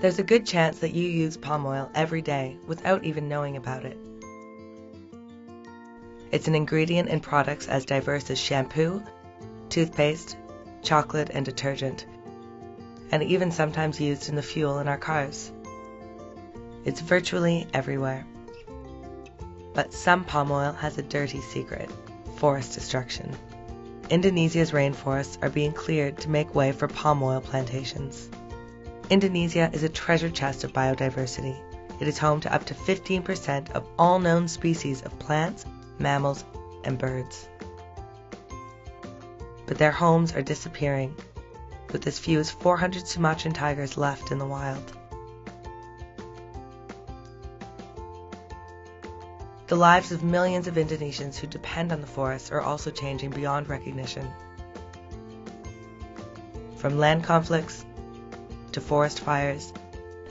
There's a good chance that you use palm oil every day without even knowing about it. It's an ingredient in products as diverse as shampoo, toothpaste, chocolate, and detergent, and even sometimes used in the fuel in our cars. It's virtually everywhere. But some palm oil has a dirty secret: forest destruction. Indonesia's rainforests are being cleared to make way for palm oil plantations. Indonesia is a treasure chest of biodiversity. It is home to up to 15% of all known species of plants, mammals, and birds. But their homes are disappearing, with as few as 400 Sumatran tigers left in the wild. The lives of millions of Indonesians who depend on the forests are also changing beyond recognition. From land conflicts to forest fires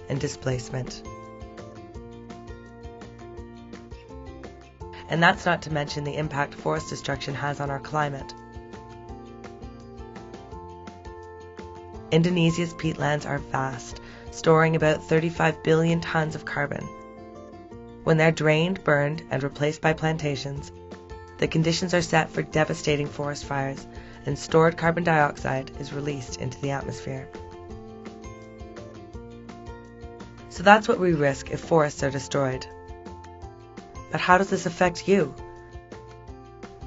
and displacement. And that's not to mention the impact forest destruction has on our climate. Indonesia's peatlands are vast, storing about 35 billion tons of carbon. When they're drained, burned, and replaced by plantations, the conditions are set for devastating forest fires, and stored carbon dioxide is released into the atmosphere. So that's what we risk if forests are destroyed. But how does this affect you?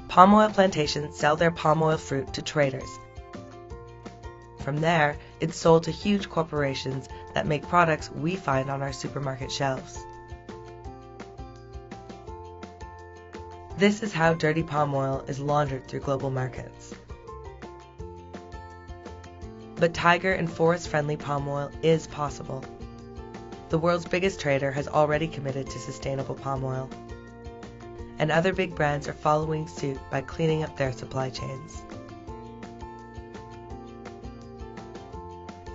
Palm oil plantations sell their palm oil fruit to traders. From there, it's sold to huge corporations that make products we find on our supermarket shelves. This is how dirty palm oil is laundered through global markets. But tiger and forest-friendly palm oil is possible. The world's biggest trader has already committed to sustainable palm oil. And other big brands are following suit by cleaning up their supply chains.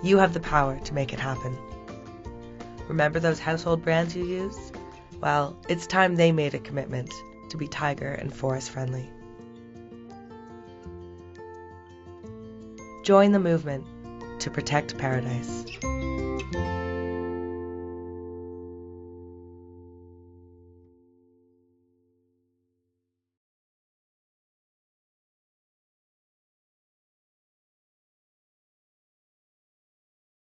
You have the power to make it happen. Remember those household brands you use? Well, it's time they made a commitment to be tiger and forest friendly. Join the movement to protect paradise.